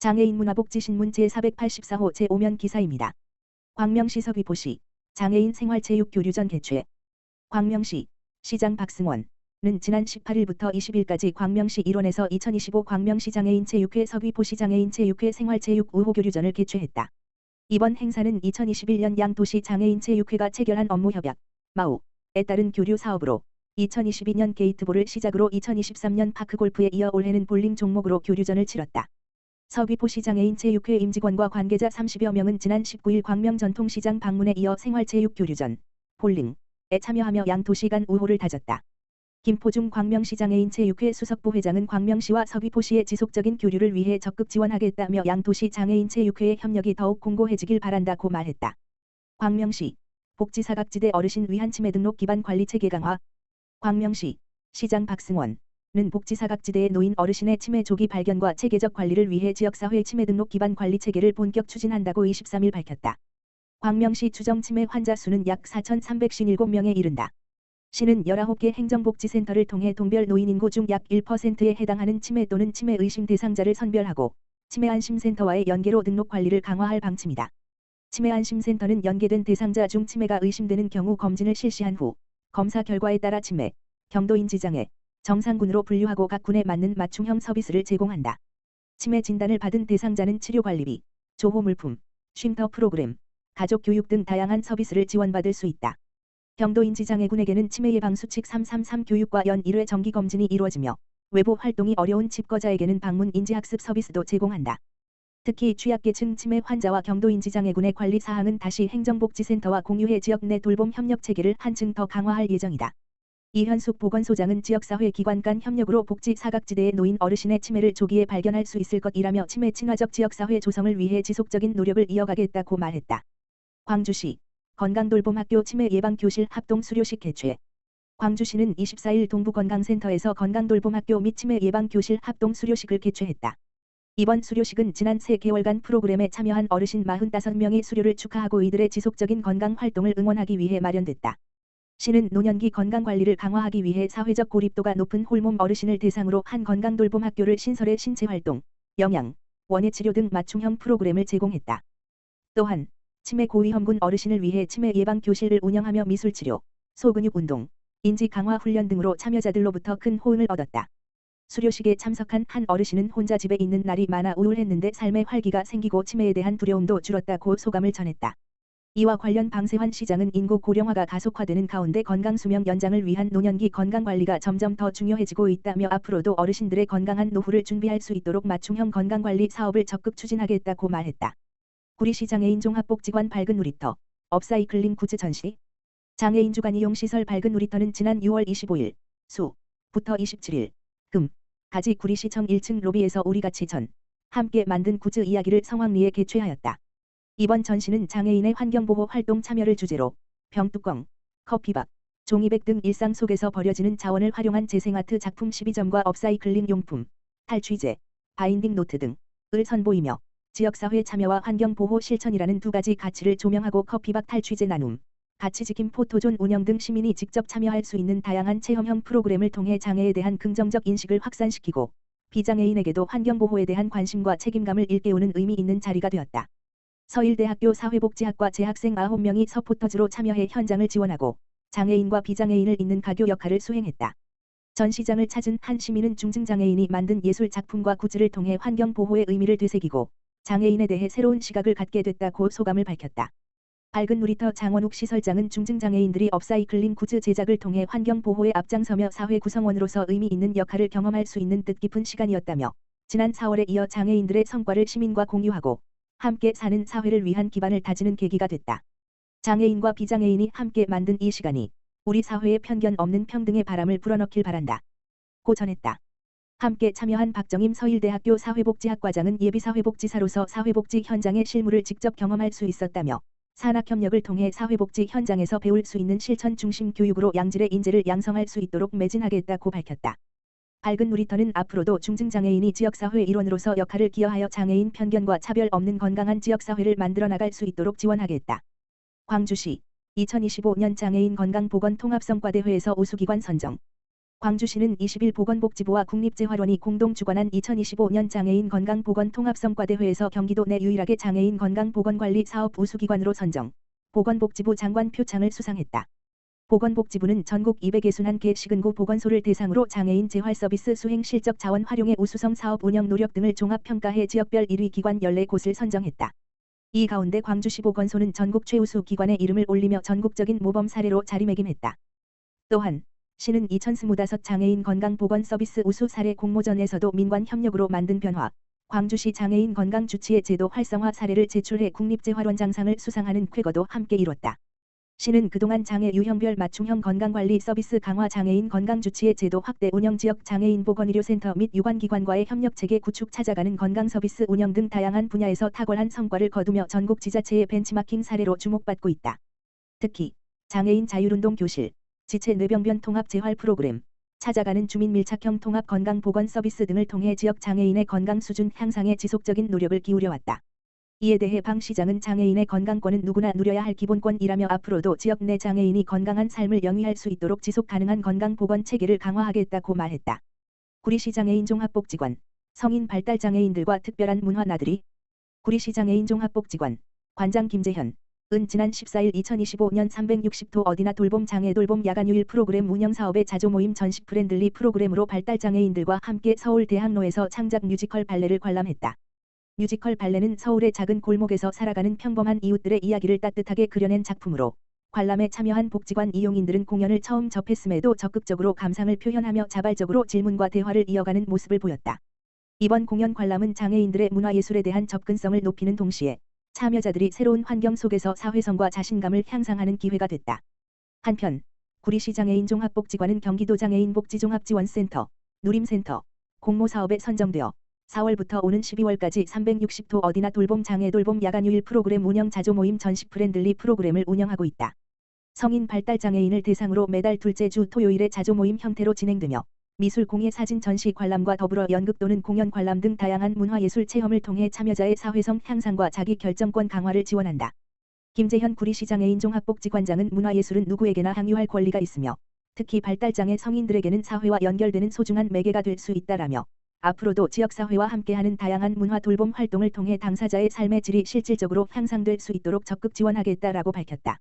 장애인 문화복지신문 제484호 제5면 기사입니다. 광명시 서귀포시 장애인 생활체육교류전 개최. 광명시 시장 박승원은 지난 18일부터 20일까지 광명시 일원에서 2025 광명시 장애인 체육회 서귀포시 장애인 체육회 생활체육 우호교류전을 개최했다. 이번 행사는 2021년 양도시 장애인 체육회가 체결한 업무협약 마우에 따른 교류 사업으로 2022년 게이트볼을 시작으로 2023년 파크골프에 이어 올해는 볼링 종목으로 교류전을 치렀다. 서귀포시 장애인 체육회 임직원과 관계자 30여 명은 지난 19일 광명 전통시장 방문에 이어 생활체육 교류전, 볼링에 참여하며 양도시 간 우호를 다졌다. 김포중 광명시 장애인 체육회 수석부회장은 광명시와 서귀포시의 지속적인 교류를 위해 적극 지원하겠다며 양도시 장애인 체육회의 협력이 더욱 공고해지길 바란다고 말했다. 광명시 복지사각지대 어르신 위한 치매 등록 기반 관리 체계 강화. 광명시 시장 박승원은 복지사각지대에 놓인 어르신의 치매 조기 발견과 체계적 관리를 위해 지역사회 치매 등록 기반 관리 체계를 본격 추진한다고 23일 밝혔다. 광명시 추정 치매 환자 수는 약 4,357명에 이른다. 시는 19개 행정복지센터를 통해 동별 노인 인구 중 약 1%에 해당하는 치매 또는 치매 의심 대상자를 선별하고 치매안심센터와의 연계로 등록 관리를 강화할 방침이다. 치매안심센터는 연계된 대상자 중 치매가 의심되는 경우 검진을 실시한 후 검사 결과에 따라 치매, 경도인 지장애, 정상군으로 분류하고 각 군에 맞는 맞춤형 서비스를 제공한다. 치매 진단을 받은 대상자는 치료관리비, 조호물품, 쉼터 프로그램, 가족교육 등 다양한 서비스를 지원받을 수 있다. 경도인 지장애군에게는 치매 예방 수칙 333 교육과 연 1회 정기검진이 이루어지며 외부 활동이 어려운 칩거자에게는 방문 인지학습 서비스도 제공한다. 특히 취약계층 치매 환자와 경도인 지장애군의 관리 사항은 다시 행정복지센터와 공유해 지역 내 돌봄 협력 체계를 한층 더 강화할 예정이다. 이현숙 보건소장은 지역사회 기관 간 협력으로 복지 사각지대에 놓인 어르신의 치매를 조기에 발견할 수 있을 것이라며 치매 친화적 지역사회 조성을 위해 지속적인 노력을 이어가겠다고 말했다. 광주시 건강돌봄학교 치매 예방교실 합동 수료식 개최. 광주시는 24일 동부건강센터에서 건강돌봄학교 및 치매 예방교실 합동 수료식을 개최했다. 이번 수료식은 지난 3개월간 프로그램에 참여한 어르신 45명의 수료를 축하하고 이들의 지속적인 건강활동을 응원하기 위해 마련됐다. 시는 노년기 건강관리를 강화하기 위해 사회적 고립도가 높은 홀몸 어르신을 대상으로 한 건강돌봄학교를 신설해 신체활동, 영양, 원예치료 등 맞춤형 프로그램을 제공했다. 또한 치매 고위험군 어르신을 위해 치매 예방교실을 운영하며 미술치료, 소근육 운동, 인지 강화 훈련 등으로 참여자들로부터 큰 호응을 얻었다. 수료식에 참석한 한 어르신은 혼자 집에 있는 날이 많아 우울했는데 삶의 활기가 생기고 치매에 대한 두려움도 줄었다고 소감을 전했다. 이와 관련 방세환 시장은 인구 고령화가 가속화되는 가운데 건강수명 연장을 위한 노년기 건강관리가 점점 더 중요해지고 있다며 앞으로도 어르신들의 건강한 노후를 준비할 수 있도록 맞춤형 건강관리 사업을 적극 추진하겠다고 말했다. 구리시 장애인 종합복지관 밝은 놀이터, 업사이클링 굿즈 전시. 장애인 주간 이용시설 밝은 놀이터는 지난 6월 25일 수부터 27일 금까지 구리시청 1층 로비에서 우리같이 전 함께 만든 굿즈 이야기를 성황리에 개최하였다. 이번 전시는 장애인의 환경보호 활동 참여를 주제로 병뚜껑, 커피밥, 종이백 등 일상 속에서 버려지는 자원을 활용한 재생아트 작품 12점과 업사이클링 용품, 탈취제, 바인딩 노트 등을 선보이며 지역사회 참여와 환경보호 실천이라는 두 가지 가치를 조명하고 커피밥 탈취제 나눔, 가치지킴 포토존 운영 등 시민이 직접 참여할 수 있는 다양한 체험형 프로그램을 통해 장애에 대한 긍정적 인식을 확산시키고 비장애인에게도 환경보호에 대한 관심과 책임감을 일깨우는 의미 있는 자리가 되었다. 서일대학교 사회복지학과 재학생 9명이 서포터즈로 참여해 현장을 지원하고 장애인과 비장애인을 잇는 가교 역할을 수행했다. 전시장을 찾은 한 시민은 중증장애인이 만든 예술 작품과 굿즈를 통해 환경보호의 의미를 되새기고 장애인에 대해 새로운 시각을 갖게 됐다고 소감을 밝혔다. 밝은 놀이터 장원욱 시설장은 중증장애인들이 업사이클링 굿즈 제작을 통해 환경보호에 앞장서며 사회 구성원으로서 의미 있는 역할을 경험할 수 있는 뜻깊은 시간이었다며 지난 4월에 이어 장애인들의 성과를 시민과 공유하고 함께 사는 사회를 위한 기반을 다지는 계기가 됐다. 장애인과 비장애인이 함께 만든 이 시간이 우리 사회에 편견 없는 평등의 바람을 불어넣길 바란다. 고 전했다. 함께 참여한 박정임 서일대학교 사회복지학과장은 예비사회복지사로서 사회복지 현장의 실무를 직접 경험할 수 있었다며 산학협력을 통해 사회복지 현장에서 배울 수 있는 실천 중심 교육으로 양질의 인재를 양성할 수 있도록 매진하겠다고 밝혔다. 밝은 놀이터는 앞으로도 중증장애인이 지역사회 일원으로서 역할을 기여하여 장애인 편견과 차별 없는 건강한 지역사회를 만들어 나갈 수 있도록 지원하겠다. 광주시 2025년 장애인 건강보건 통합성과대회에서 우수기관 선정. 광주시는 20일 보건복지부와 국립재활원이 공동 주관한 2025년 장애인 건강보건통합성과대회에서 경기도 내 유일하게 장애인 건강보건관리 사업 우수기관으로 선정, 보건복지부 장관 표창을 수상했다. 보건복지부는 전국 261개 시군구 보건소를 대상으로 장애인 재활서비스 수행 실적 자원 활용의 우수성 사업 운영 노력 등을 종합평가해 지역별 1위 기관 14곳을 선정했다. 이 가운데 광주시 보건소는 전국 최우수 기관의 이름을 올리며 전국적인 모범 사례로 자리매김했다. 또한 시는 2025 장애인 건강보건 서비스 우수 사례 공모전에서도 민관 협력으로 만든 변화, 광주시 장애인 건강 주치의 제도 활성화 사례를 제출해 국립재활원 장상을 수상하는 쾌거도 함께 이뤘다. 시는 그동안 장애 유형별 맞춤형 건강관리 서비스 강화 장애인 건강주치의 제도 확대 운영 지역 장애인 보건의료센터 및 유관기관과의 협력체계 구축 찾아가는 건강서비스 운영 등 다양한 분야에서 탁월한 성과를 거두며 전국 지자체의 벤치마킹 사례로 주목받고 있다. 특히 장애인 자율운동 교실, 지체 뇌병변 통합 재활 프로그램, 찾아가는 주민 밀착형 통합 건강보건 서비스 등을 통해 지역 장애인의 건강 수준 향상에 지속적인 노력을 기울여왔다. 이에 대해 방 시장은 장애인의 건강권은 누구나 누려야 할 기본권이라며 앞으로도 지역 내 장애인이 건강한 삶을 영위할 수 있도록 지속 가능한 건강보건 체계를 강화하겠다고 말했다. 구리시 장애인 종합복지관, 성인 발달 장애인들과 특별한 문화 나들이. 구리시 장애인 종합복지관, 관장 김재현, 은 지난 14일 2025년 360도 어디나 돌봄 장애 돌봄 야간휴일 프로그램 운영 사업의 자조모임 전시 프렌들리 프로그램으로 발달 장애인들과 함께 서울 대학로에서 창작 뮤지컬 발레를 관람했다. 뮤지컬 발레는 서울의 작은 골목에서 살아가는 평범한 이웃들의 이야기를 따뜻하게 그려낸 작품으로 관람에 참여한 복지관 이용인들은 공연을 처음 접했음에도 적극적으로 감상을 표현하며 자발적으로 질문과 대화를 이어가는 모습을 보였다. 이번 공연 관람은 장애인들의 문화예술에 대한 접근성을 높이는 동시에 참여자들이 새로운 환경 속에서 사회성과 자신감을 향상하는 기회가 됐다. 한편 구리시 장애인 종합복지관은 경기도 장애인 복지종합지원센터, 누림센터, 공모사업에 선정되어 4월부터 오는 12월까지 360도 어디나 돌봄 장애 돌봄 야간휴일 프로그램 운영 자조모임 전시 프렌들리 프로그램을 운영하고 있다. 성인 발달 장애인을 대상으로 매달 둘째 주 토요일에 자조모임 형태로 진행되며 미술 공예 사진 전시 관람과 더불어 연극 또는 공연 관람 등 다양한 문화예술 체험을 통해 참여자의 사회성 향상과 자기 결정권 강화를 지원한다. 김재현 구리시 장애인 종합복지관장은 문화예술은 누구에게나 향유할 권리가 있으며 특히 발달장애 성인들에게는 사회와 연결되는 소중한 매개가 될 수 있다라며 앞으로도 지역사회와 함께하는 다양한 문화 돌봄 활동을 통해 당사자의 삶의 질이 실질적으로 향상될 수 있도록 적극 지원하겠다라고 밝혔다.